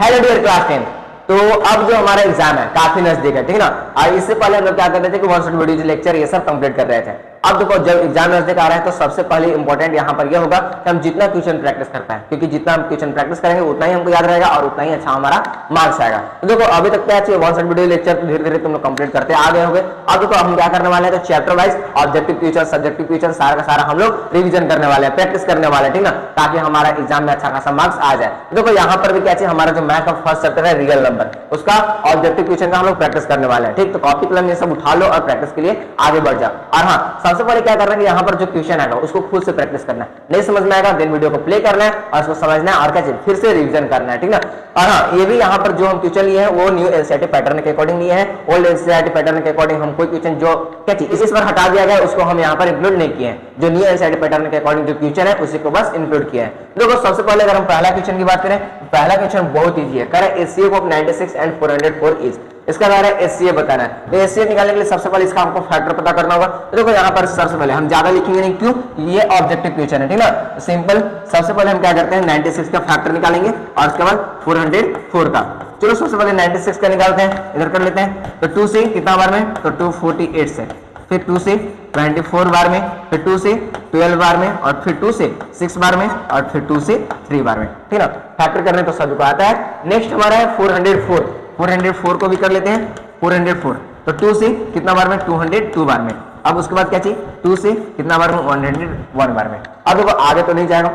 Hello dear class 10। तो अब जो हमारा एग्जाम है काफी नजदीक है, ठीक है ना। और इससे पहले हम लोग क्या कर रहे थे कि वन शॉट वीडियो लेक्चर ये सब कंप्लीट कर रहे थे। अब देखो जब एग्जाम नजदीक आ रहा है तो सबसे पहले इंपॉर्टेंट यहाँ पर यह होगा कि हम जितना क्वेश्चन प्रैक्टिस कर पाए, क्योंकि जितना हम क्वेश्चन प्रैक्टिस करेंगे उतना ही हमको याद रहेगा और उतना ही अच्छा हमारा मार्क्स आएगा। तो देखो अभी तक क्या चाहिए, वन शॉट वीडियो लेक्चर धीरे धीरे तुम लोग कंप्लीट करते आ गए होंगे। अब देखो हम क्या करने वाले हैं, तो chapter wise objective question, subjective question सारा का सारा हम लोग रिविजन करने वाले हैं, प्रैक्टिस करने वाले हैं, ठीक ना, ताकि हमारा एग्जाम में अच्छा खासा मार्क्स आ जाए। देखो यहाँ पर भी क्या चाहिए, हमारा जो मैथ का फर्स्ट चैप्टर है रियल नंबर, उसका ऑब्जेक्टिव क्वेश्चन का हम लोग प्रैक्टिस करने वाले हैं, ठीक। तो कॉपी कलम ये सब उठा लो और प्रैक्टिस के लिए आगे बढ़ जाओ। और हाँ, सबसे पहले क्या करना है, यहाँ पर जो क्वेश्चन आएगा उसको खुद से प्रैक्टिस करना है, नहीं समझ में आएगा देन वीडियो को प्ले करना है और उसको समझना है और क्या चाहिए फिर से रिवीजन करना है, ठीक ना। और हाँ, ये भी यहाँ पर जो हम क्वेश्चन लिए हैं वो न्यू एनसीईआरटी पैटर्न के अकॉर्डिंग लिए हैं, ओल्ड एनसीईआरटी पैटर्न के अकॉर्डिंग हम कोई क्वेश्चन जो क्या चाहिए इस बार हटा दिया गया उसको हम यहाँ पर इंक्लूड नहीं किए हैं। जो न्यू एनसीईआरटी पैटर्न के अकॉर्डिंग जो क्वेश्चन है उसी को बस इंक्लूड किया है। देखो सबसे पहले अगर हम पहला क्वेश्चन की बात करें, पहला क्वेश्चन बहुत ईजी है, कह रहा है एचसीएफ ऑफ 96 एंड 404 इज, इसका क्या है एचसीएफ बताना है। तो एचसीएफ निकालने के लिए सबसे पहले इसका हमको फैक्टर पता करना होगा। तो देखो यहाँ पर सबसे पहले हम ज्यादा लिखेंगे नहीं, क्यों, ये ऑब्जेक्टिव क्वेश्चन है, ठीक ना। सिंपल सबसे पहले हम क्या करते हैं 96 का फैक्टर निकालेंगे और उसके बाद 404 का। चलो सबसे पहले 96 का निकालते हैं, इधर कर लेते हैं। तो 2 से कितना बार में, तो 248 से, फिर 2 से 24 बार में, फिर 2 से 12 बार में, और फिर 2 से 6 बार में, और फिर 2 से 3 बार में, ठीक ना। फैक्टर करने तो सभी को आता है। नेक्स्ट हमारा है 404 को भी कर लेते हैं 404। तो 2 से कितना बार में, 202 बार में। अब उसके बाद क्या चाहिए, 2 से कितना बार में, 101 बार में। अब देखो आगे तो नहीं जाएगा।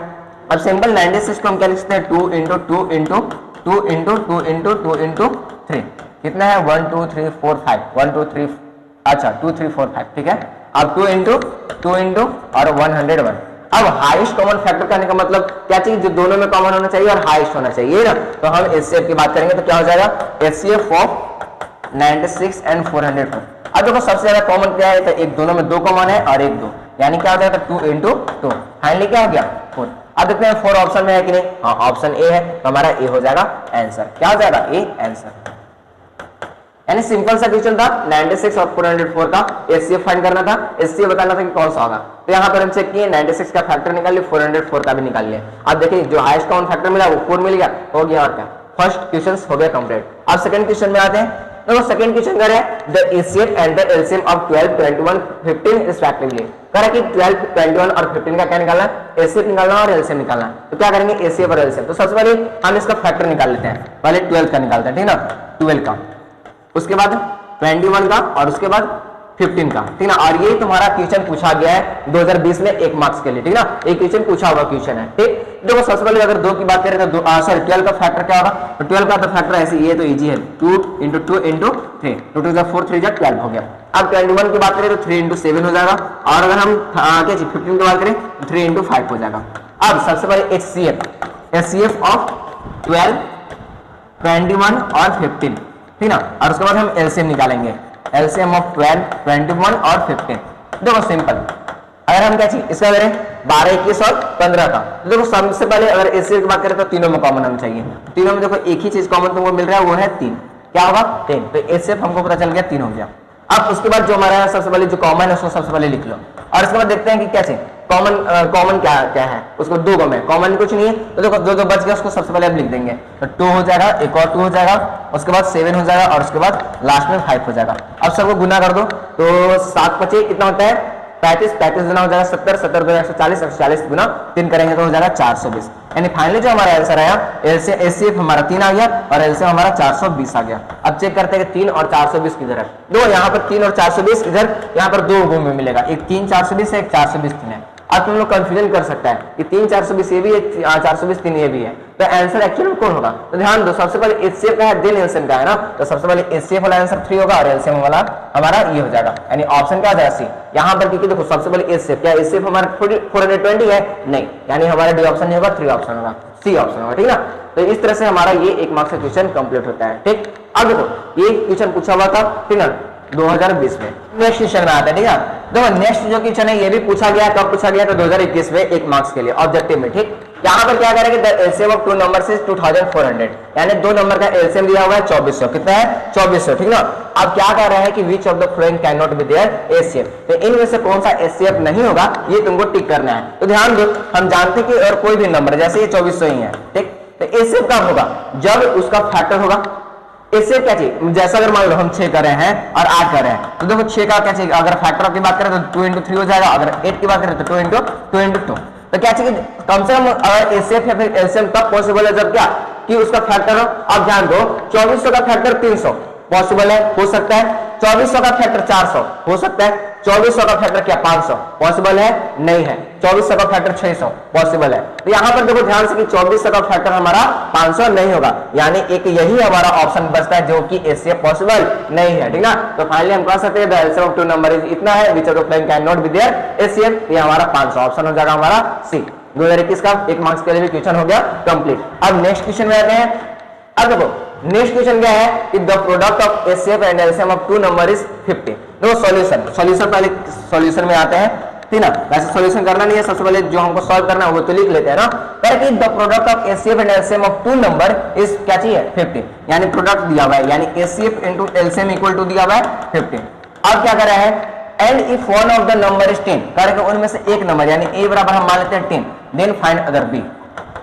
अब सिंपल 96 को हम क्या लिखते हैं 2 into 2 into 2 into 2 into 2 into 3, कितना है 1 2 3 4 5 1 2 3, अच्छा 2 3 4 5, ठीक है। अब 2 इंटू 2 इंटू और 101। अब हाईएस्ट कॉमन फैक्टर करने का मतलब क्या चाहिए, जो दोनों में कॉमन होना चाहिए और हाईएस्ट होना चाहिए ना। तो हम एचसीएफ की बात करेंगे तो क्या हो जाएगा, एचसीएफ ऑफ 96 एंड 404। अब देखो सबसे ज्यादा कॉमन क्या है, तो एक दोनों में 2 कॉमन है और 1 2, यानी क्या हो जाएगा 2 इंटू 2, फाइनली क्या हो गया 4। अब देखते हैं 4 ऑप्शन में है कि नहीं, हाँ ऑप्शन ए है, तो हमारा ए हो जाएगा आंसर। क्या हो जाएगा, ए आंसर। यानी सिंपल सा क्वेश्चन था 96 और 404 का एचसीएफ फाइंड करना था, एचसीएफ बताना था कि कौन सा होगा। तो यहाँ पर हम चेक किए 96 का फैक्टर निकाल लिया, 404 का भी निकाल लिया। अब देखिए जो हाईएस्ट कॉमन फैक्टर मिला वो 4 मिल गया, हो गया और क्या, फर्स्ट क्वेश्चन हो गया कंप्लीट। अब सेकंड क्वेश्चन में आते हैं। तो सेकंड क्वेश्चन कर रहा है the HCF and the LCM of 12 21 15 respectively. कह रहा है कि 12 21 और 15 का क्या निकालना है, एचसीएफ निकालना और एलसीएम निकालना। तो क्या करेंगे एचसीएफ और एलसीएम। तो सबसे पहले हम इसका फैक्टर निकाल लेते हैं, पहले 12 का निकालते हैं, ठीक ना, 12 का, उसके बाद 21 का और उसके बाद 15 का, ठीक ना। और ये तुम्हारा क्वेश्चन पूछा गया है 2020 में 1 मार्क्स के लिए, ठीक ना, एक क्वेश्चन पूछा हुआ क्वेश्चन है, ठीक। देखो सबसे पहले अगर 2 की बात करें तो 12 का फैक्टर क्या होगा, तो 12 का तो फैक्टर ऐसे, ये तो इजी है 2 इंटू 2 इंटू 3, 2 2 4 3 12 हो गया। अब 21 की बात करें तो 3 इंटू 7 हो जाएगा, और अगर हम क्या चाहिए 15 की बात करें तो 3 इंटू 5 हो जाएगा। अब सबसे पहले एचसीएफ ऑफ 12 21 और 15, ठीक ना, और उसके बाद हम एलसीएम निकालेंगे, एलसीएम ऑफ 12 21 और 15। देखो सिंपल, अगर हम क्या चाहिए इसका करें 12 21 और 15 का। देखो सबसे पहले अगर एचसीएफ की बात करें तो तीनों में कॉमन होना चाहिए, तीनों में देखो एक ही चीज कॉमन तुमको मिल रहा है वो है 3, क्या होगा 10। तो एचसीएफ हमको पता चल गया 3 हो गया। अब उसके बाद जो हमारा सबसे पहले जो कॉमन है उसको सबसे पहले लिख लो, और उसके बाद देखते हैं कि क्या चाहिए कॉमन क्या क्या है, उसको 2 कॉमन है, कॉमन कुछ नहीं है। तो देखो 2 2 बच गया, उसको सबसे पहले हम लिख देंगे, तो 2 हो जाएगा, एक और 2 हो जाएगा, उसके बाद 7 हो जाएगा, और उसके बाद लास्ट में 5 हो जाएगा। अब सबको गुना कर दो, तो 7 5 कितना होता है 35, 35 गुना हो जाएगा 70, 70 गुना 140, 140 गुना 3 करेंगे तो हो जाएगा 420। यानी फाइनली जो हमारा आंसर आया एचसीएफ हमारा 3 आ गया और एलसीएम हमारा 420 आ गया। अब चेक करते हैं कि 3 और 420 किधर है। दो यहाँ पर 3 और 420 इधर, यहाँ पर 2 गुण में मिलेगा, एक 3 420 है, एक 420 3 है। अब तुम लोग कंफ्यूजन कर सकता है कि 3 420 ये भी है, 420 3 ये भी है, तो आंसर एक्चुअली में कौन होगा। तो ध्यान दो, सबसे पहले एचसीएफ का है देन एलसीएम का है ना, तो सबसे पहले एचसीएफ वाला आंसर 3 होगा और एलसीएम वाला हमारा ये हो जाएगा, यानी ऑप्शन क्या हो जाएगा सी। यहाँ पर क्योंकि देखो सबसे पहले एचसीएफ, क्या एचसीएफ हमारा 420 है, नहीं, यानी हमारा डी ऑप्शन नहीं होगा, 3 ऑप्शन होगा, सी ऑप्शन होगा, ठीक ना। तो इस तरह से हमारा ये 1 मार्क्स का क्वेश्चन कंप्लीट होता है, ठीक। अब देखो ये क्वेश्चन पूछा हुआ था, ठीक ना, 2020 में। नेक्स्ट क्वेश्चन में आता है, ठीक है। देखो नेक्स्ट जो क्वेश्चन है ये भी पूछा गया, कब पूछा गया, तो 2021 में 1 मार्क्स के लिए ऑब्जेक्टिव में, ठीक। यहाँ पर क्या करेंगे the LCM of 2 numbers is 2400, यानी 2 नंबर का एलसीएम दिया हुआ है 2400, कितना है 2400, ठीक ना। अब क्या कह रहा है कि which of the following can not be there HCF, तो इनमें से कौन सा एचसीएफ नहीं होगा ये तुमको टिक करना है। तो ध्यान दो, हम जानते हैं कि और कोई भी नंबर जैसे ये 2400 ही है, ठीक, तो एचसीएफ कब होगा, जब उसका फैक्टर होगा। एचसीएफ क्या चाहिए, जैसा अगर मान लो हम 6 कर रहे हैं और 8 कर रहे हैं, तो देखो 6 का क्या चाहिए, अगर फैक्टर की बात करें तो 2 into 3 हो जाएगा, अगर 8 की बात करें तो 2 into 2। तो क्या चाहिए, कम से कम अगर एचसीएफ या फिर एलसीएम तब पॉसिबल है जब क्या कि उसका फैक्टर हो। अब ध्यान दो 2400 का फैक्टर 300 पॉसिबल है, हो सकता है। 2400 का फैक्टर 400 हो सकता है। 2400 का फैक्टर क्या 500 पॉसिबल है, नहीं है। 2400 का फैक्टर 600 पॉसिबल है। तो यहां पर देखो ध्यान से कि 2400 का फैक्टर हमारा 500 नहीं होगा, यानी एक यही हमारा ऑप्शन बचता है जो कि एचसीएफ पॉसिबल नहीं है, ठीक ना। तो फाइनली हम कह सकते हैं the LCM of two number is इतना है which of the following can not be there HCF. ये हमारा 500 ऑप्शन हो जाएगा हमारा सी। 2021 का 1 मार्क्स के लिए भी क्वेश्चन हो गया कंप्लीट। अब नेक्स्ट क्वेश्चन में आते हैं। अब देखो नेक्स्ट क्वेश्चन क्या है कि the product of HCF and LCM of two number is 50। देखो सॉल्यूशन पहले सॉल्यूशन में आते हैं, ठीक ना। वैसे सॉल्यूशन करना नहीं है, सबसे पहले जो हमको सॉल्व करना है वो तो लिख लेते हैं ना। कह कि the product of HCF and LCM of two number is क्या चाहिए 50, यानी प्रोडक्ट दिया हुआ है, यानी HCF into LCM equal to दिया हुआ है 50। अब क्या कर रहा है, and if one of the number is 10, करेंगे उनमें से एक नंबर यानी ए बराबर हम मान लेते हैं 10, देन फाइंड अदर बी।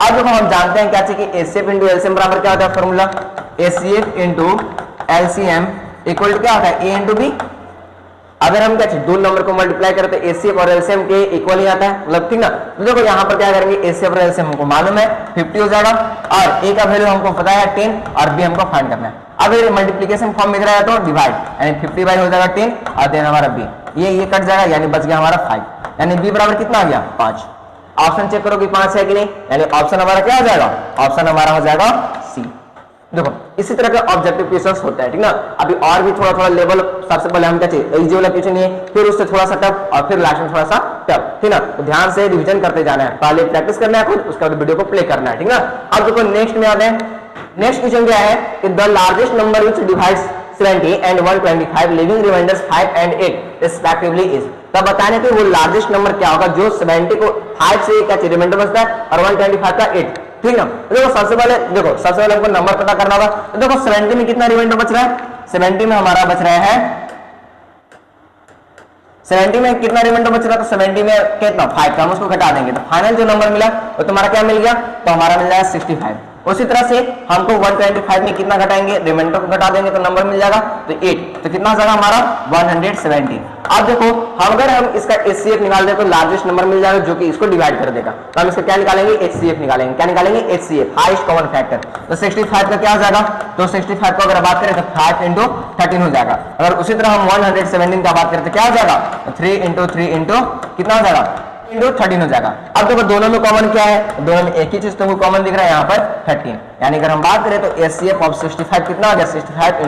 अब देखो हम जानते हैं क्या चाहिए कि एचसीएफ इंटू एलसीएम बराबर क्या होता है formula, HCF into LCM equal to क्या होता है ए इंटू बी। अगर हम क्या चाहिए दो नंबर को मल्टीप्लाई करें तो एचसीएफ और एलसीएम के इक्वल ही आता है, मतलब ठीक ना। तो देखो यहाँ पर क्या करेंगे, एचसीएफ और एलसीएम हमको मालूम है 50 हो जाएगा, और ए का वैल्यू हमको पता है 10 और बी हमको फाइंड करना है। अब ये मल्टीप्लिकेशन फॉर्म में दिख रहा है तो डिवाइड, यानी 50 बाई हो जाएगा 10 और देन हमारा बी, ये कट जाएगा यानी बच गया हमारा 5, यानी बी बराबर कितना आ गया 5। ऑप्शन चेक करो कि 5 है कि नहीं, यानी ऑप्शन हमारा क्या हो जाएगा, ऑप्शन हमारा हो जाएगा सी। देखो इसी तरह के ऑब्जेक्टिव क्वेश्चंस होते हैं, ठीक ना। अभी और भी थोड़ा लेवल, सबसे पहले हम क्या चाहिए इजी वाला क्वेश्चन है, फिर उससे थोड़ा सा टफ और फिर लास्ट में थोड़ा सा टफ, ठीक ना। तो ध्यान से रिवीजन करते जाना है, पहले प्रैक्टिस करना है खुद, उसके बाद वीडियो को प्ले करना है, ठीक ना। अब देखो नेक्स्ट में आते हैं। नेक्स्ट क्वेश्चन क्या है कि the largest number which divides 70 and 125 leaving remainders 5 and 8 respectively is. तब बताने कि वो लार्जेस्ट नंबर क्या होगा जो 70 को 5 से क्या रिमाइंडर बचता है और 125 का 8, ठीक ना। देखो सबसे पहले हमको नंबर पता करना होगा। तो देखो 70 में कितना रिमाइंडर बच रहा है, 70 में हमारा बच रहा है 70 में कितना रिमाइंडर बच रहा है, तो 70 में कितना 5 का हम उसको घटा देंगे तो फाइनल जो नंबर मिला वो तुम्हारा क्या मिल गया, तो हमारा मिल जाएगा 65। उसी तरह से हमको 125 में कितना घटाएंगे, रिमाइंडर को घटा देंगे तो नंबर मिल जाएगा तो 8, तो कितना आ जाएगा हमारा 170। अब देखो अगर हम इसका एचसीएफ निकाल दें तो लार्जेस्ट नंबर मिल जाएगा जो कि इसको डिवाइड कर देगा। तो हम इसका क्या निकालेंगे, एचसीएफ निकालेंगे। क्या निकालेंगे, एचसीएफ, हाईएस्ट कॉमन फैक्टर। तो 65 का क्या हो जाएगा, तो 65 को अगर बात करें तो 5 into 13 हो जाएगा। अगर उसी तरह हम 117 का बात करें तो क्या हो जाएगा, 3 into 3 into कितना हो जाएगा into 13 हो जाएगा। अब देखो दोनों में कॉमन क्या है, दोनों में एक ही चीज तुमको कॉमन दिख रहा है यहाँ पर 13, यानी अगर हम बात करें तो एचसीएफ ऑफ 65 कितना हो गया, 65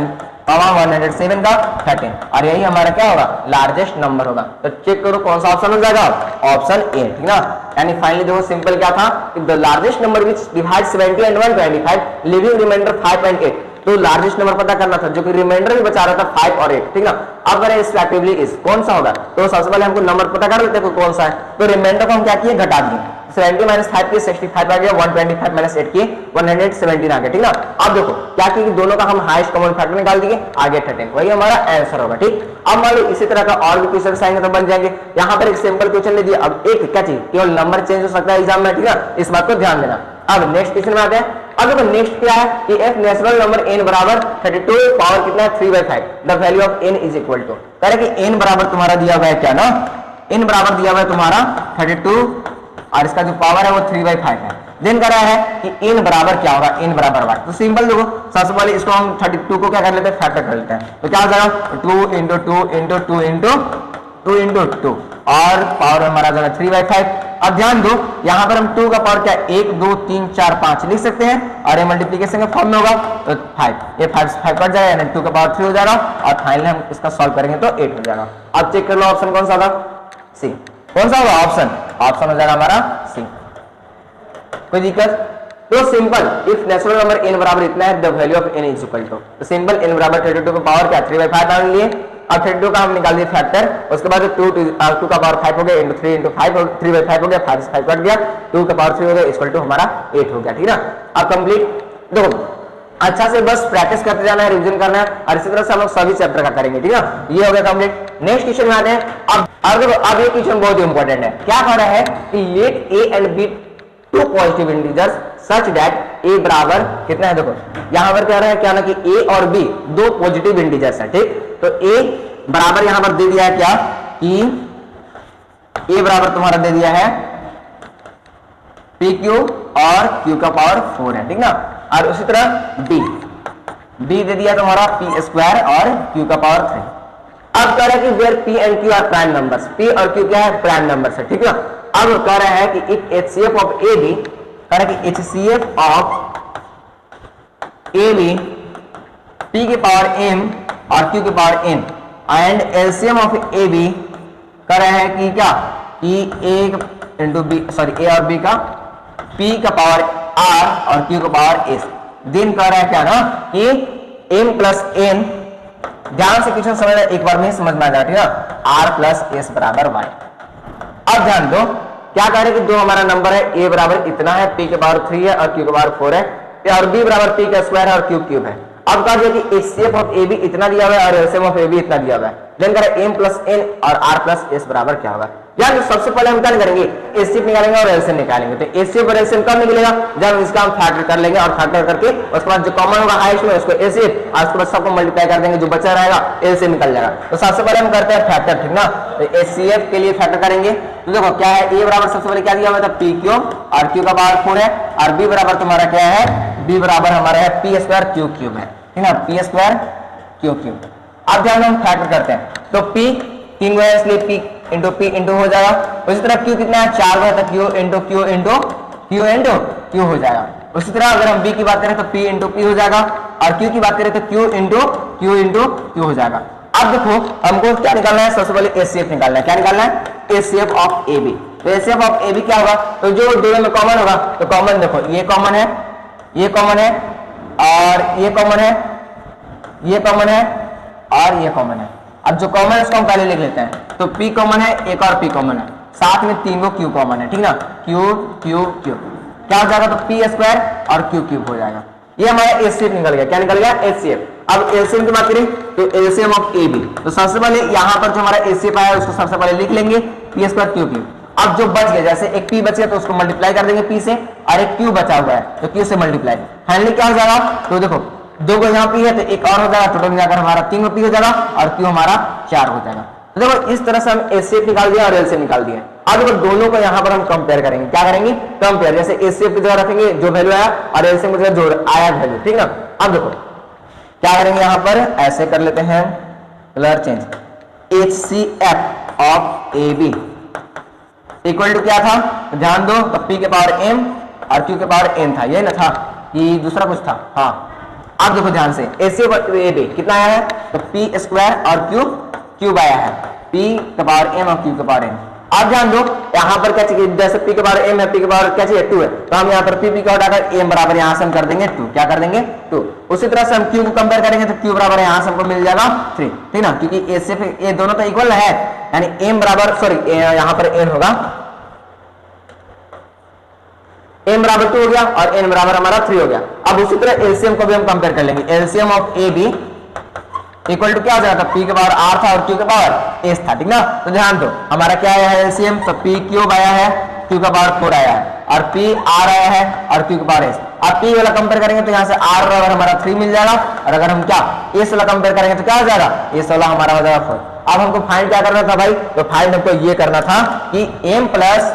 107 का 13, और यही हमारा क्या होगा लार्जेस्ट नंबर होगा। तो चेक करो कौन सा ऑप्शन हो जाएगा, ऑप्शन ए, ठीक ना। यानी फाइनली देखो सिंपल क्या था, the largest number which divides 70 and 125 leaving remainder 5 and 8। तो लार्जेस्ट नंबर पता करना था जो कि रिमाइंडर भी बचा रहा था 5 और 8, ठीक ना। अब करें रिस्पेक्टिवली इस कौन सा होगा, तो सबसे पहले हमको नंबर पता कर लेते हैं कौन सा है। तो रिमाइंडर को हम क्या किए, घटा दिए, 70 - 5 की 65 आ गया, 125 - 8 की 117 आ गया, ठीक ना। अब देखो क्या कि दोनों का हम हाईएस्ट कॉमन फैक्टर निकाल दिए, आगे 13, वही हमारा आंसर होगा, ठीक। अब मान लो इसी तरह का और भी क्वेश्चन आएंगे तो बन जाएंगे। यहाँ पर एक सिंपल क्वेश्चन ले दिया, अब एक क्या चाहिए, केवल नंबर चेंज हो सकता है एग्जाम में, ठीक ना, इस बात को ध्यान देना। अब नेक्स्ट क्वेश्चन में आते हैं। अब देखो नेक्स्ट क्या है कि एक नेचुरल नंबर n बराबर 32 पावर कितना है 3/5, the value of n is equal to, कह कि n बराबर तुम्हारा दिया हुआ है क्या ना, n बराबर दिया हुआ है तुम्हारा 32 और इसका जो पावर है वो 3/5 है। देन कह रहा है कि n बराबर क्या होगा, n बराबर 1। तो सिंपल देखो सबसे पहले इसको हम 32 को क्या कर लेते हैं, फैक्टर कर लेते हैं। तो क्या हो जाएगा 2 into 2 into 2 into 2 into 2 और पावर हमारा जाएगा 3/5। अब ध्यान दो यहाँ पर हम 2 का पावर क्या 1 2 3 4 5 लिख सकते हैं और ये मल्टीप्लिकेशन के फॉर्म में होगा तो 5, ये 5 कट जाएगा यानी 2 का पावर 3 हो जाएगा और फाइनली हम इसका सॉल्व करेंगे तो 8 हो जाएगा। अब चेक कर लो ऑप्शन कौन सा था, सी। कौन सा होगा ऑप्शन हो जाएगा हमारा सी। कोई दिक्कत, तो simple if natural number n बराबर इतना है the value of n is equal to, तो सिंपल n बराबर 32 का पावर क्या 3/5 डाल लिए। अब 32 का हम निकाल दिए फैक्टर, उसके बाद 2 का पावर 5 हो गया into 3 into 5 3/5 हो गया, 5 से 5 कट गया, 2 का पावर 3 हो गया इक्वल टू हमारा 8 हो गया, ठीक ना। अब कंप्लीट देखो अच्छा से बस प्रैक्टिस करते जाना है, रिवीजन करना है और इसी तरह से हम लोग सभी चैप्टर का करेंगे, ठीक है। ये हो गया कंप्लीट। नेक्स्ट क्वेश्चन में आते हैं। अब ये क्वेश्चन बहुत ही इंपॉर्टेंट है। क्या कह रहा है कि let a and b two positive integers such that a बराबर कितना है, देखो यहां पर कह रहे हैं क्या ना कि ए और बी दो पॉजिटिव इंटीजर्स है, ठीक। तो ए बराबर यहां पर दे दिया है क्या कि ए बराबर तुम्हारा दे दिया है पी क्यू और क्यू का पावर 4 है, ठीक ना। और उसी तरह बी दे दिया तुम्हारा पी स्क्वायर और क्यू का पावर 3। अब कह रहे हैं कि where P and Q are prime numbers, P और क्यू क्या है, प्राइम नंबर्स है, ठीक ना। अब कह रहे हैं कि if HCF of A B, कह रहे हैं कि HCF of A B P के पावर एम और क्यू के power N and LCM of A B, कह रहे हैं कि क्या कि A into B, sorry A और बी का पी का पावर आर और क्यू का पावर एस। दिन कह रहा है क्या ना कि एम प्लस एन, ध्यान से क्वेश्चन समझना, एक बार में समझ में आ जाएगा, आर प्लस एस बराबर वाई। अब ध्यान दो क्या कह रहे हैं कि जो हमारा नंबर है ए बराबर इतना है, पी के पावर 3 है और क्यू के पावर 4 है, और बी बराबर पी का स्क्वायर है और क्यू क्यूब है। अब कह दिया कि एचसीएफ ऑफ ए बी इतना दिया हुआ है और एलसीएम ऑफ ए बी इतना दिया हुआ है। देन कह रहा है एम प्लस एन और आर प्लस एस बराबर क्या होगा। यार सबसे पहले हम क्या करेंगे, एचसीएफ निकालेंगे और एलसीएम निकालेंगे। तो एचसीएफ और एलसीएम कब निकलेगा, जब इसका हम फैक्टर कर लेंगे और फैक्टर करके उसके बाद जो कॉमन होगा हाईएस्ट में उसको एचसीएफ और उसके बाद सबको मल्टीप्लाई कर देंगे, जो बचा रहेगा एलसीएम निकल जाएगा। तो सबसे पहले हम करते हैं फैक्टर, ठीक ना। तो एचसीएफ के लिए फैक्टर करेंगे तो देखो क्या है, ए बराबर सबसे पहले क्या दिया हुआ था पी क्यूब और क्यू का पावर 4 है, और बी बराबर तुम्हारा क्या है, बी बराबर हमारा है पी स्क्वायर क्यू क्यूब है, ठीक ना, पी स्क्वायर क्यू क्यूब। अब ध्यान हम फैक्टर करते हैं तो पी 3 है इसलिए पी इंटू पी इंटू हो जाएगा। उसी तरह क्यू कितना है 4 है तो Q into Q into Q into Q हो जाएगा। उसी तरह अगर हम बी की बात करें तो पी इंटू पी हो जाएगा, और क्यू की बात करें तो क्यू इंटू क्यू हो जाएगा। अब देखो हमको क्या निकालना है, सबसे पहले एचसीएफ निकालना है। क्या निकालना है, एचसीएफ ऑफ ए बी। तो एचसीएफ ऑफ ए बी क्या होगा, तो जो दोनों में कॉमन होगा तो कॉमन देखो ये कॉमन है, ये कॉमन है और ये कॉमन है, ये कॉमन है और ये कॉमन है। अब जो कॉमन है उसको हम पहले लिख लेते हैं। तो P कॉमन है, एक और P कॉमन है, साथ में 3 को Q कॉमन है, ठीक ना, Q Q Q क्या हो जाएगा, तो P स्क्वायर और Q क्यूब हो जाएगा। ये हमारा एचसीएफ निकल गया। क्या निकल गया, एचसीएफ। अब एलसीएम की बात करें तो एलसीएम ऑफ ए बी, तो सबसे पहले यहाँ पर जो हमारा एचसीएफ आया उसको सबसे पहले लिख लेंगे P स्क्वायर Q क्यूब। अब जो बच गया, जैसे एक P बच गया तो उसको मल्टीप्लाई कर देंगे P से, और एक Q बचा हुआ है तो Q से मल्टीप्लाई। फाइनली क्या हो जाएगा, तो देखो 2 को यहाँ P है तो एक और हो जाएगा, टोटल मिलाकर हमारा 3 P हो जाएगा और Q हमारा 4 हो जाएगा। तो देखो इस तरह से हम एचसीएफ निकाल दिया और एलसीएम निकाल दिया। अब देखो दोनों को यहाँ पर हम कंपेयर करेंगे। क्या करेंगे, कंपेयर, जैसे एचसीएफ की जगह रखेंगे जो वैल्यू आया और एलसीएम की जगह जो आया वैल्यू, ठीक ना। अब देखो क्या करेंगे, यहाँ पर ऐसे कर लेते हैं, colour change, HCF of A B equal to क्या था, तो ध्यान दो, तो P के पावर m और Q के पावर n था, ये ना था कि दूसरा कुछ था, हाँ। अब देखो ध्यान से एचसीएफ ऑफ ए बी कितना आया है, तो P स्क्वायर और क्यूब आया है, P के पावर m और Q के पावर n। आप ध्यान दो यहाँ पर क्या चाहिए, जैसे P के पावर m है, P के पावर क्या चाहिए 2 है, तो हम यहाँ पर P का उठाकर m बराबर यहाँ से हम कर देंगे 2, क्या कर देंगे 2। उसी तरह से हम Q को कंपेयर करेंगे तो Q बराबर यहाँ से हमको मिल जाएगा 3, ठीक ना, क्योंकि एचसीएफ ये दोनों तो इक्वल है, यानी m बराबर, सॉरी यहाँ पर n होगा, m बराबर 2 हो गया और n बराबर हमारा 3 हो गया। अब उसी तरह एलसीएम को भी हम कंपेयर कर लेंगे। LCM of A B equal to क्या हो जाएगा, P के पावर R था और Q के पावर S था, ठीक ना। तो ध्यान दो हमारा क्या आया है एलसीएम, तो P क्यूब आया है, Q का पावर 4 आया है और P R आया है और Q के पावर S। अब P वाला कंपेयर करेंगे तो यहाँ से R बराबर हमारा 3 मिल जाएगा, और अगर हम क्या S वाला कंपेयर करेंगे तो क्या हो जाएगा, S वाला हमारा हो जाएगा 4। अब हमको फाइंड क्या करना था भाई, तो फाइंड हमको ये करना था कि m प्लस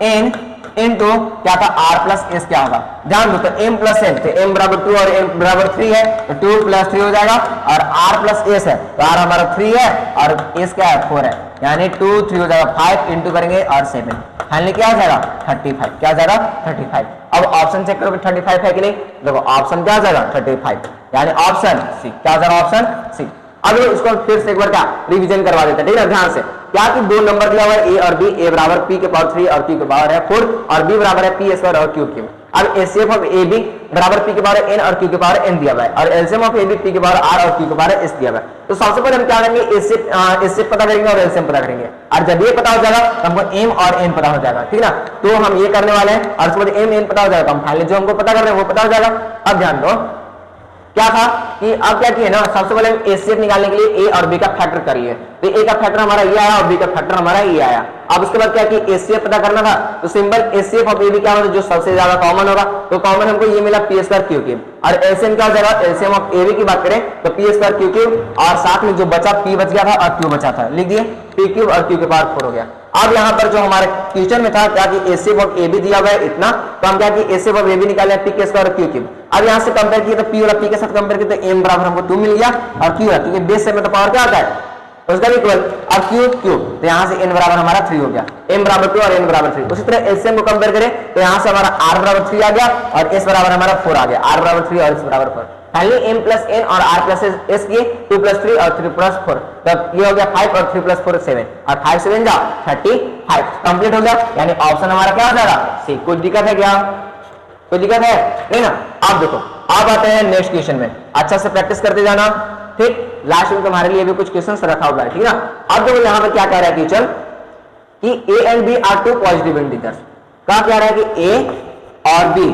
n इनटू क्या था R प्लस S क्या होगा। ध्यान दो तो m प्लस n, तो m बराबर 2 और m बराबर 3 है, तो 2 प्लस 3 हो जाएगा, और R प्लस S है तो R हमारा 3 है और S क्या है 4 है, यानी 2 3 हो जाएगा, 5 इंटू करेंगे और 7, फाइनली क्या हो जाएगा 35, क्या हो जाएगा 35। अब ऑप्शन चेक करो 35 है कि नहीं, देखो ऑप्शन क्या हो जाएगा 35, यानी ऑप्शन सी, क्या हो जाएगा ऑप्शन सी। अब इसको फिर से एक बार क्या रिवीजन करवा देते हैं, ठीक है, ध्यान से। क्या कि 2 नंबर दिया हुआ है ए और बी, ए बराबर P के पावर 3 और Q के पावर है 4 और B बराबर है P स्क्वायर और Q क्यूब। अब एचसीएफ ऑफ ए बी बराबर P के पावर n और Q के पावर n दिया हुआ है, और LCM of A B P के पावर R और Q के पावर S दिया हुआ है। तो सबसे पहले हम क्या करेंगे, एचसीएफ पता करेंगे और एलसीएम पता करेंगे, और जब ये पता हो जाएगा तो हमको m और n पता हो जाएगा, ठीक ना। तो हम ये करने वाले हैं और उसके बाद m n पता हो जाएगा, हम फाइनली जो हमको पता कर रहे हैं वो पता हो जाएगा। अब ध्यान दो क्या था कि अब क्या किए ना, सबसे पहले एचसीएफ निकालने के लिए ए और बी का फैक्टर कर लिए। तो ए का फैक्टर हमारा ये आया और बी का फैक्टर हमारा ये आया। अब उसके बाद क्या कि एचसीएफ पता करना था, तो simple HCF of A B क्या होगा, जो सबसे ज्यादा कॉमन होगा, तो कॉमन हमको ये मिला पी स्क्वायर क्यू क्यूब। और एलसीएम क्या हो जाएगा, एलसीएम ऑफ ए बी की बात करें तो पी स्क्वायर क्यू क्यूब, और साथ में जो बचा पी बच गया था और क्यू बचा था, लिख दिए पी क्यूब और क्यू के पावर 4 हो गया। अब यहाँ पर जो हमारे क्वेश्चन में था क्या कि एचसीएफ ऑफ ए बी दिया हुआ है इतना, तो हम क्या कि एचसीएफ ऑफ ए बी निकाले पी के स्क्वायर और क्यू क्यूब। अब यहाँ से कंपेयर किए तो पी वाला पी के साथ कंपेयर किए तो एम बराबर हमको 2 मिल गया, और क्यू है क्योंकि बेस से में तो पावर क्या आता है उसका भी इक्वल, अब क्यू क्यू, तो यहाँ से n बराबर हमारा 3 हो गया, m बराबर 2 और n बराबर 3। उसी तरह एलसीएम को कंपेयर करें तो यहाँ से हमारा r बराबर 3 आ गया और s बराबर हमारा 4 आ गया, r बराबर 3 और s बराबर 4। फाइनली m प्लस n और r प्लस s किए 2 प्लस 3 और 3 प्लस 4, तब ये हो गया 5 और 3 प्लस 4 7 और 5 7 जा 35 कंप्लीट हो गया। यानी ऑप्शन हमारा क्या हो जाएगा सी। कोई दिक्कत है क्या, कोई दिक्कत है नहीं ना। आप देखो आप आते हैं नेक्स्ट क्वेश्चन में, अच्छा से प्रैक्टिस करते जाना, ठीक। लास्ट में तुम्हारे लिए भी कुछ क्वेश्चंस रखा हुआ है, ठीक ना। अब देखो यहाँ पर क्या कह रहा है टीचर कि a and b are 2 positive integers. क्या कह रहा है कि a और b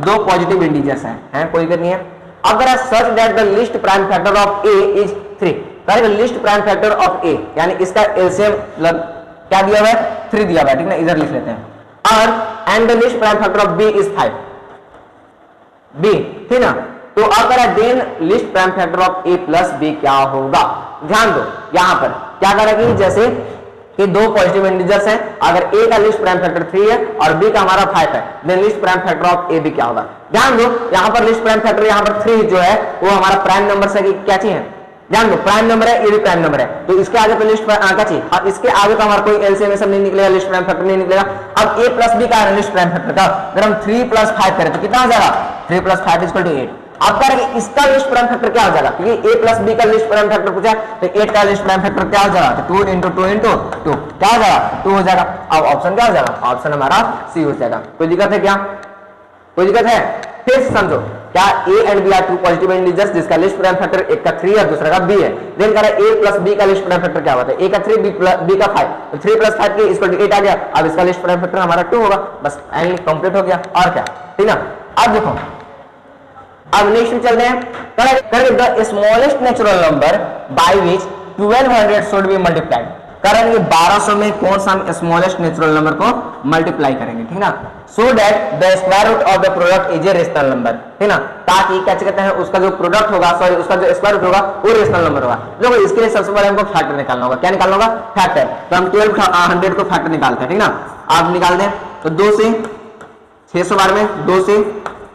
दो पॉजिटिव इंटीजर्स हैं, कोई दिक्कत नहीं है। अगर such that the list prime factor of a is 3, correct, list prime factor of a यानी इसका एलसीएम क्या दिया हुआ है 3 दिया हुआ है, ठीक ना, इधर लिख लेते हैं। और and the list prime factor of b is 5 b, ठीक ना। तो अगर then list prime factor of a plus b क्या होगा, ध्यान दो यहाँ पर क्या करेगा कि जैसे कि दो पॉजिटिव इंटीजर्स हैं, अगर a का लिस्ट प्राइम फैक्टर 3 है और b का हमारा 5 है, then list prime factor of a b क्या होगा। ध्यान दो यहाँ पर लिस्ट प्राइम फैक्टर यहाँ पर 3 जो है वो हमारा प्राइम नंबर से क्या चाहिए, ध्यान दो प्राइम नंबर है, ये भी प्राइम नंबर है, तो इसके आगे तो लिस्ट क्या चाहिए, अब इसके आगे तो हमारा कोई एलसीएम सब नहीं निकलेगा, लिस्ट प्राइम फैक्टर नहीं निकलेगा। अब a प्लस b का है लिस्ट प्राइम फैक्टर का, अगर हम 3 प्लस 5 करें तो कितना हो जाएगा 3 प्लस 5 इक्वल टू 8। अब करेंगे इसका लिस्ट प्राइम फैक्टर क्या हो जाएगा, क्योंकि a प्लस b का लिस्ट प्राइम फैक्टर पूछा है तो 8 का लिस्ट प्राइम फैक्टर क्या हो जाएगा, तो 2 इंटू 2 इंटू 2 क्या हो जाएगा 2 हो जाएगा। अब ऑप्शन क्या हो जाएगा, ऑप्शन हमारा सी हो जाएगा। कोई दिक्कत है क्या, कोई दिक्कत है, फिर से समझो क्या a and b are 2 positive integers जिसका लिस्ट प्राइम फैक्टर एक का 3 है दूसरा का b है, देन कह रहा है a प्लस b का लिस्ट प्राइम फैक्टर क्या होता है, a का 3 b का 5, तो 3 प्लस 5 के इक्वल टू 8 आ गया। अब इसका लिस्ट प्राइम फैक्टर हमारा 2 होगा, बस फाइनली कंप्लीट हो गया, और क्या, ठीक ना। अब देखो अब नेक्स्ट में चलते हैं, करेंगे the smallest natural number by which 1200 should be multiplied. करेंगे 1200 में कौन सा हम स्मॉलेस्ट नेचुरल नंबर को मल्टीप्लाई करेंगे, ठीक ना, so that the square root of the product is a rational number, ठीक ना, ताकि क्या कहते हैं उसका जो प्रोडक्ट होगा, सॉरी उसका जो स्क्वायर रूट होगा वो रेशनल नंबर होगा। देखो इसके लिए सबसे पहले हमको फैक्टर निकालना होगा, क्या निकालना होगा फैक्टर, तो हम 1200 को फैक्टर निकालते हैं, ठीक ना। आप निकाल दें तो 2 से 600 बार में, 2 से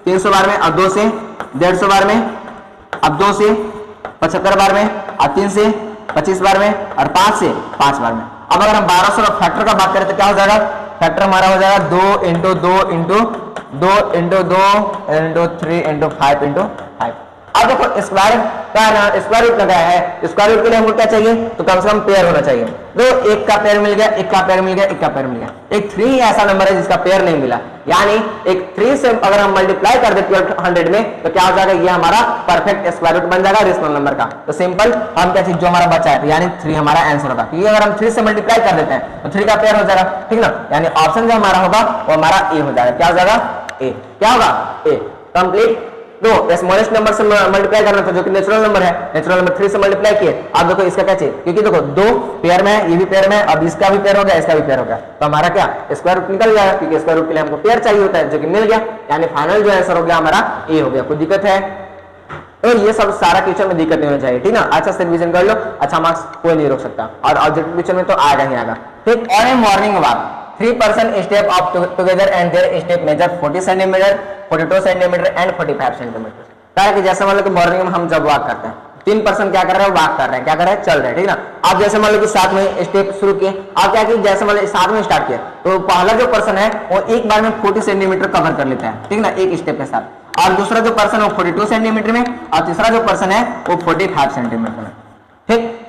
300 बार में, और 2 से 150 बार में, अब 2 से 75 बार में, और 3 से 25 बार में, और 5 से 5 बार में। अब अगर हम 1200 फैक्टर का बात करें तो क्या हो जाएगा, फैक्टर हमारा हो जाएगा 2 into 2 into 2 into 2 into 3 into 5 into 5। अब देखो स्क्वायर क्या है ना, स्क्वायर रूट लगाया है, स्क्वायर रूट के लिए हमको क्या चाहिए, तो कम से कम पेयर होना चाहिए। तो एक का पेयर मिल गया, एक का पेयर मिल गया, एक का पेयर मिल गया, एक 3 ऐसा नंबर है जिसका पेयर नहीं मिला, यानी एक 3 से अगर हम मल्टीप्लाई कर दे 1200 में तो क्या हो जाएगा, ये हमारा परफेक्ट स्क्वायर रूट बन जाएगा रेशनल नंबर का। तो सिंपल हम क्या चीज जो हमारा बचा है, यानी 3 हमारा आंसर होगा, क्योंकि अगर हम 3 से मल्टीप्लाई कर देते हैं तो 3 का पेयर हो जाएगा, ठीक ना, यानी ऑप्शन जो हमारा होगा वो हमारा ए हो जाएगा। क्या हो जाएगा ए, क्या होगा ए कंप्लीट। तो स्मॉलेस्ट नंबर से मल्टीप्लाई करना था जो कि नेचुरल नंबर है, नेचुरल नंबर 3 से मल्टीप्लाई किए। अब देखो इसका क्या चाहिए, क्योंकि देखो 2 पेयर में है, ये भी पेयर में है, अब इसका भी पेयर हो गया, इसका भी पेयर हो गया, तो हमारा क्या स्क्वायर रूट निकल जाएगा, क्योंकि स्क्वायर रूट के लिए हमको पेयर चाहिए होता है जो कि मिल गया, यानी फाइनल जो आंसर हो गया हमारा ए हो गया। कोई दिक्कत है, तो ये सब सारा क्वेश्चन में दिक्कत नहीं होनी चाहिए, ठीक ना। अच्छा से रिवीजन कर लो, अच्छा मार्क्स कोई नहीं रोक सकता, और ऑब्जेक्टिव क्वेश्चन में तो आएगा ही आएगा, ठीक। और a morning walk 3 person step up together and their step measure 40 centimetre, 42 centimetre and 45 centimetre. कि जैसे मान लो कि मॉर्निंग में हम जब वॉक करते हैं 3 पर्सन क्या कर रहे हैं, वॉक कर रहे हैं, क्या कर रहे हैं, चल रहे हैं, ठीक ना। आप जैसे मान लो कि साथ में स्टेप शुरू किए, आप क्या किए, जैसे मान लो साथ में स्टार्ट किया तो पहला जो पर्सन है वो एक बार में 40 सेंटीमीटर कवर कर लेता है, ठीक ना, एक स्टेप के साथ, और दूसरा जो पर्सन है वो 42 सेंटीमीटर में, और तीसरा जो पर्सन है वो 45 सेंटीमीटर में, ठीक।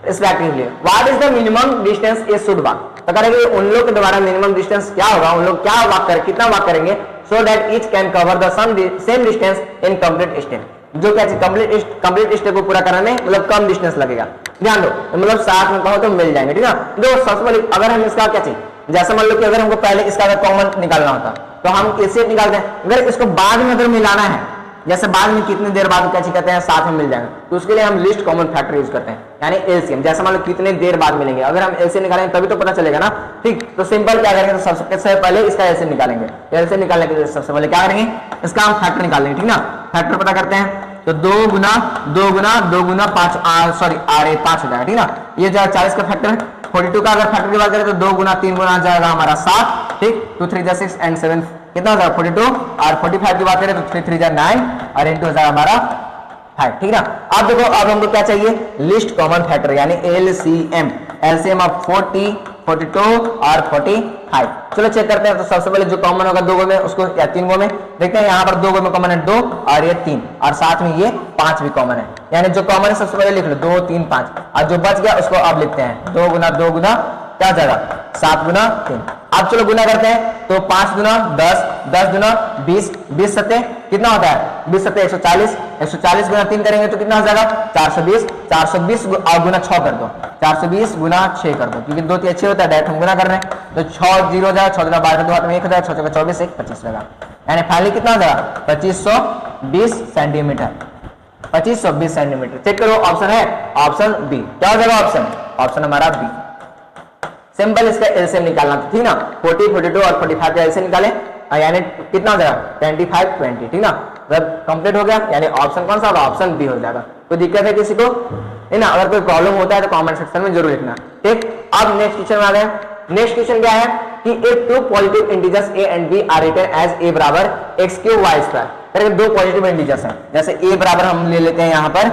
Respectively what is the minimum distance A should walk, तो करेंगे उन लोग के द्वारा मिनिमम डिस्टेंस क्या होगा, उन लोग क्या वॉक करें, कितना वॉक करेंगे, so that each can cover the same distance in complete step, जो क्या कंप्लीट स्टेप को पूरा करने में मतलब कम डिस्टेंस लगेगा। ध्यान दो, मतलब साथ में कहो तो मिल जाएंगे, ठीक ना। दो सबसे पहले अगर हम इसका क्या चाहिए, जैसे मान लो कि अगर हमको पहले इसका अगर कॉमन निकालना होता तो हम कैसे निकालते हैं, अगर इसको बाद में अगर मिलाना है, जैसे बाद में कितनी देर बाद क्या कहते हैं साथ में मिल जाएंगे, तो उसके लिए हम लिस्ट कॉमन फैक्टर यूज करते हैं, यानी एलसीएम। जैसे मान लो कितने देर बाद मिलेंगे, अगर हम एलसीएम निकालेंगे तभी तो पता चलेगा ना, ठीक। तो सिंपल क्या करेंगे, तो सबसे पहले इसका एलसीएम निकालेंगे। एलसीएम निकालने के लिए सबसे पहले क्या करेंगे, इसका हम फैक्टर निकालेंगे, ठीक ना। फैक्टर पता करते हैं, तो 2 गुना 2 गुना 2 गुना 5 5 हो जाएगा, ठीक ना। ये जो 40 का फैक्टर है। 42 का अगर फैक्टर की बात करें तो 2 गुना 3 गुना जाएगा हमारा 7, ठीक। 2 3 जा 6 एंड 7 कितना हो जाएगा 42, और 45 की बात करें तो 3 3 जा 9 और इनटू हो जाएगा हमारा 5, ठीक ना। अब देखो, अब हमको क्या चाहिए, लिस्ट कॉमन फैक्टर यानी एलसीएम। एलसीएम ऑफ 40, 42 और 45। चलो चेक करते हैं। तो सबसे पहले जो कॉमन होगा 2 गो में उसको, या 3 गो में देखते हैं। यहाँ पर 2 गो में कॉमन है 2 और ये 3, और साथ में ये 5 भी कॉमन है, यानी जो कॉमन है सबसे पहले लिख लो 2 3 5, और जो बच गया उसको अब लिखते हैं 2 गुना क्या जाएगा 7 गुना 3। अब चलो गुना करते हैं, तो 5 गुना 10, 10 गुना 20, 20 सत्ते कितना होता है, 20 सत्ते 140, 140 गुना 3 करेंगे तो कितना हो जाएगा 420, 420 और गुना 6 कर दो, 420 गुना 6 कर दो, क्योंकि 2 3 अच्छे होता है, डायरेक्ट हम गुना कर रहे हैं। तो 6 0 जाएगा, 6 गुना 12 2 हाथ में 1 हो जाएगा, 6 24 1 25 रहेगा, यानी फाइनली कितना हो जाएगा 2520 सेंटीमीटर, 2520 सेंटीमीटर। चेक करो, ऑप्शन है ऑप्शन बी। क्या हो जाएगा ऑप्शन हमारा बी। सिंपल इसका एलसीएम निकालना था, ठीक ना। 40, 42 और 45 का एलसीएम निकाले, यानी कितना हो जाएगा 25 20, ठीक ना। जब कंप्लीट हो गया, यानी ऑप्शन कौन सा होगा, ऑप्शन बी हो जाएगा। कोई दिक्कत है किसी को, है ना। अगर कोई प्रॉब्लम होता है तो कमेंट सेक्शन में जरूर लिखना, ठीक। अब नेक्स्ट क्वेश्चन में आ गए। नेक्स्ट क्वेश्चन क्या है कि if 2 positive integers a and b are written as a बराबर x³ y²। अगर 2 पॉजिटिव इंटीजर्स हैं, जैसे a बराबर हम ले लेते हैं, यहाँ पर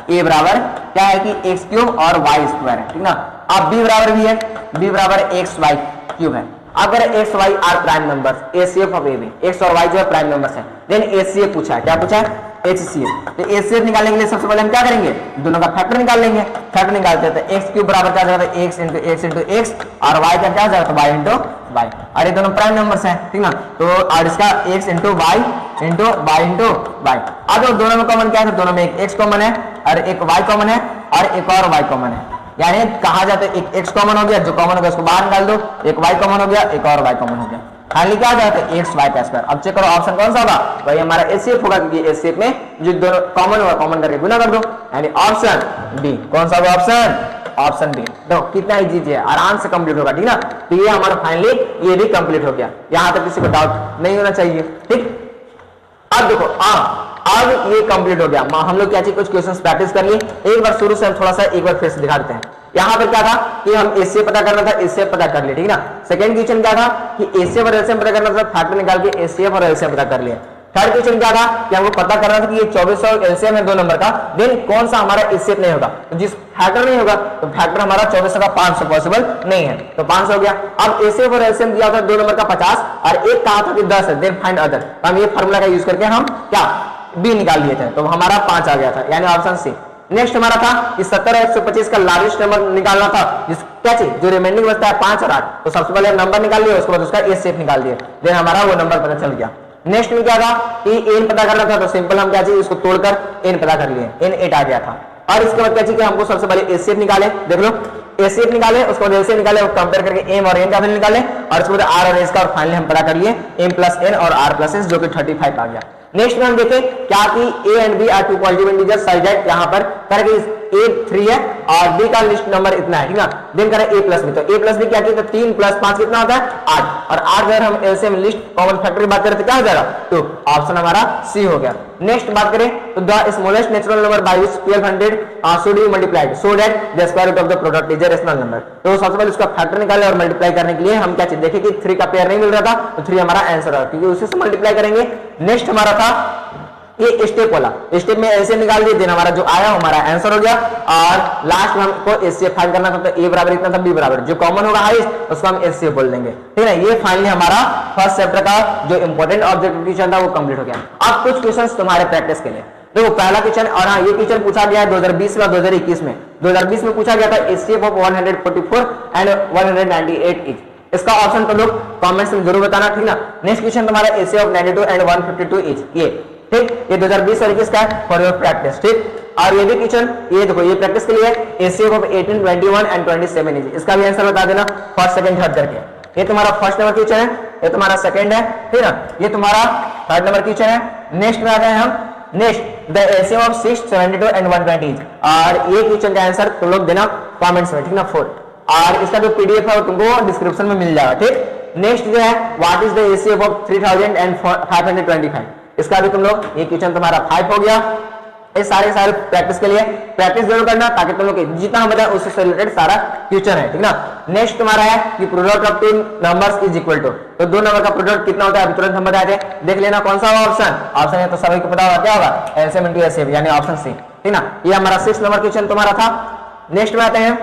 a बराबर क्या है कि x³ और y² है, ठीक ना। अब b बराबर भी है, b बराबर xy³ है। अगर x y are prime numbers, HCF of AB, x और y जो है प्राइम नंबर्स है, देन HCF पूछा है। क्या पूछा है, HCF। तो HCF निकालने के लिए सबसे पहले हम क्या करेंगे, दोनों का फैक्टर निकाल लेंगे। फैक्टर निकालते हैं तो x³ बराबर क्या जाएगा, x इंटू x और y का क्या जाएगा, y इंटू y, और ये दोनों प्राइम नंबर्स हैं, ठीक ना। तो और इसका x into y into y into y। अब दोनों में कॉमन क्या है, दोनों में एक x कॉमन है और एक y कॉमन है और एक और y कॉमन है, यानी कहा जाता है एक x कॉमन हो गया, जो कॉमन हो गया उसको बाहर निकाल दो, एक y कॉमन हो गया, एक और y कॉमन हो गया, फाइनली क्या जाता है x y का स्क्वायर। अब चेक करो ऑप्शन कौन सा होगा, भाई हमारा HCF होगा, क्योंकि HCF में जो दोनों कॉमन होगा कॉमन करके गुना कर दो, यानी ऑप्शन बी। कौन सा होगा ऑप्शन बी। तो कितना इजी है, आराम से कंप्लीट होगा, ठीक ना। तो ये हमारा फाइनली ये भी कंप्लीट हो गया, यहां तक किसी को डाउट नहीं होना चाहिए, ठीक। अब देखो अब ये कंप्लीट हो गया। हम लोग क्या चाहिए, कुछ क्वेश्चंस प्रैक्टिस कर लिए। एक बार शुरू से हम थोड़ा सा एक बार फिर से दिखा देते हैं। यहाँ पर क्या था कि हम HCF पता करना था, HCF पता कर लिया, ठीक ना। सेकंड क्वेश्चन क्या था कि HCF और LCM पता करना था, फैक्टर निकाल के HCF और LCM पता कर लिया। थर्ड क्वेश्चन क्या था कि हमको पता करना था कि ये 24 और LCM है 2 नंबर का, देन कौन सा हमारा HCF नहीं होगा, तो जिस फैक्टर नहीं होगा तो फैक्टर हमारा 24 का 500 पॉसिबल नहीं है, तो 500 हो गया। अब HCF और LCM दिया था 2 नंबर का 50 और एक कहा था कि 10 है, देन फाइंड अदर। हम ये फार्मूला का यूज करके हम क्या बी निकाल लिए थे, तो हमारा 5 आ गया था, यानी ऑप्शन सी। नेक्स्ट हमारा था कि 70 और 125 का लार्जेस्ट नंबर निकालना था, जिस क्या चाहिए जो रिमेनिंग बचता है 5 और 8, तो सबसे पहले नंबर निकाल लिया, उसके बाद उसका HCF निकाल दिया, देन हमारा वो नंबर पता चल गया। नेक्स्ट में क्या था कि n पता करना था, तो सिंपल हम क्या चाहिए इसको तोड़कर n पता कर लिए, n 8 आ गया था। और इसके बाद क्या चाहिए कि हमको सबसे पहले HCF निकाले, देख लो HCF निकाले, उसके बाद LCM निकाले, कंपेयर करके m और n का वैल्यू निकाले, और उसके बाद r और s का, और फाइनली हम पता कर लिए m प्लस n और r प्लस s, जो कि 35 आ गया। नेक्स्ट में हम देखें क्या कि a and b are 2 positive integers, such that यहाँ पर करके a 3 है और b का लिस्ट नंबर इतना है, ठीक ना। देन करें a प्लस b, तो a प्लस b क्या किया, तो 3 प्लस 5 कितना होता है 8, और 8 अगर हम LCM लिस्ट कॉमन फैक्टर की बात करें तो क्या हो जाएगा, तो ऑप्शन हमारा सी हो गया। नेक्स्ट बात करें तो the smallest natural number by which 1200 should be multiplied so that the square root of the product is a rational number. तो सबसे पहले उसका फैक्टर निकाले और मल्टीप्लाई करने के लिए हम क्या चाहिए, देखें कि 3 का पेयर नहीं मिल रहा था, तो 3 हमारा आंसर है, क्योंकि उसी से मल्टीप्लाई करेंगे। नेक्स्ट हमारा था ये स्टेप वाला, स्टेप में ऐसे निकाल दिए, देन हमारा जो आया हमारा आंसर हो गया। और लास्ट में हमको HCF फाइंड करना था, तो a बराबर इतना था, b बराबर जो कॉमन होगा हाईएस्ट उसको हम HCF बोल देंगे, ठीक है। ये फाइनली हमारा फर्स्ट चैप्टर का जो इंपॉर्टेंट ऑब्जेक्टिव क्वेश्चन था वो कंप्लीट हो गया। अब कुछ क्वेश्चंस तुम्हारे प्रैक्टिस के लिए। देखो पहला क्वेश्चन, और हाँ ये क्वेश्चन पूछा गया है 2020 में 2021 में। 2020 में पूछा गया था HCF ऑफ 144 एंड 198 इच। इसका ऑप्शन तो लोग कमेंट्स में जरूर बताना, ठीक ना। नेक्स्ट क्वेश्चन तुम्हारा HCF ऑफ 92 एंड 152 इच, ये ठीक, ये 2020 और 21 का है फॉर योर प्रैक्टिस, ठीक। और ये भी क्वेश्चन, ये देखो ये प्रैक्टिस के लिए HCF ऑफ 18, 21 एंड 27 इच, इसका भी आंसर बता देना फर्स्ट सेकंड थर्ड करके। ये तुम्हारा फर्स्ट नंबर क्वेश्चन है, ये तुम्हारा सेकंड है, ठीक ना। ये तुम्हारा थर्ड नंबर क्वेश्चन है। नेक्स्ट में आ गए हम next the LCM of 6, 72 and 120 और ये क्वेश्चन का आंसर तुम लोग देना कमेंट्स में, ठीक ना 4। और इसका जो पीडीएफ है वो तुमको डिस्क्रिप्शन में मिल जाएगा, ठीक। नेक्स्ट जो है what is the LCM of 3000 and 525, इसका भी तुम लोग, ये क्वेश्चन तुम्हारा 5 हो गया। ये सारे प्रैक्टिस के लिए प्रैक्टिस जरूर करना ताकि तुम लोग जितना हम बताएं उससे रिलेटेड सारा क्वेश्चन है, ठीक ना। नेक्स्ट तुम्हारा है कि product of two numbers is equal to, तो दो नंबर का प्रोडक्ट कितना होता है अभी तुरंत हम बताए थे, देख लेना कौन सा ऑप्शन है तो सभी को पता होगा क्या होगा, एलसीएम इनटू एचसीएफ यानी ऑप्शन सी, ठीक ना। ये हमारा 6 नंबर क्वेश्चन तुम्हारा था। नेक्स्ट में आते हैं,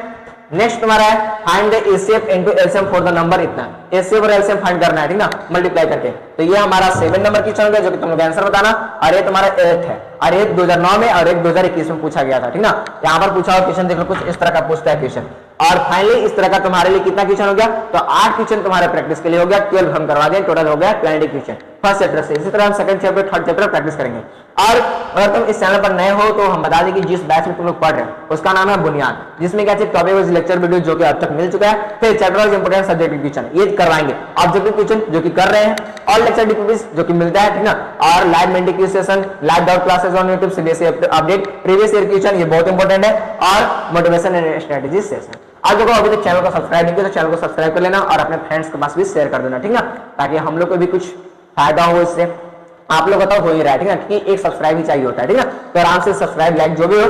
नेक्स्ट तुम्हारा है find the HCF into LCM for the number इतना, एचसीएफ और एलसीएम फाइंड करना है, ठीक ना, मल्टीप्लाई करके। तो ये हमारा 7 नंबर क्वेश्चन हो गया जो कि तुम लोग आंसर बताना, और ये तुम्हारा 8 है, और एक 2009 में और एक 2021 में पूछा गया था, ठीक ना। यहाँ पर पूछा हुआ क्वेश्चन देख लो, कुछ इस तरह का पूछता है क्वेश्चन। और फाइनली इस तरह का तुम्हारे लिए कितना क्वेश्चन हो गया, तो 8 क्वेश्चन तुम्हारे प्रैक्टिस के लिए हो गया, 12 हम करवा दें, टोटल हो गया 20 क्वेश्चन फर्स्ट चैप्टर से। इसी तरह हम second chapter, third chapter practice करेंगे। और अगर तुम इस चैनल पर नए हो तो हम बता दें कि जिस बैच में तुम लोग पढ़ रहे हो उसका नाम है बुनियाद, जिसमें क्या टॉपिक वाइज लेक्चर वीडियो जो कि अब तक मिल चुका है, फिर chapter wise important subject question ये करवाएंगे, ऑब्जेक्टिव क्वेश्चन जो कि कर रहे हैं, और लेक्चर डीपीपीस जो कि मिलता है, ठीक ना, और live Menti session, live doubt classes on YouTube, CBSE update, previous year question ये बहुत इंपॉर्टेंट है, और मोटिवेशन एंड स्ट्रेटजी सेशन। आज देखो अभी तक चैनल को सब्सक्राइब नहीं किया तो चैनल को सब्सक्राइब कर लेना और अपने फ्रेंड्स के पास भी शेयर कर देना, ठीक ना, ताकि हम लोग को भी कुछ फायदा हो इससे। आप लोग बताओ हो ही रहा है, ठीक है, कि एक सब्सक्राइब ही चाहिए होता है, ठीक है, तो आराम से सब्सक्राइब लाइक जो भी हो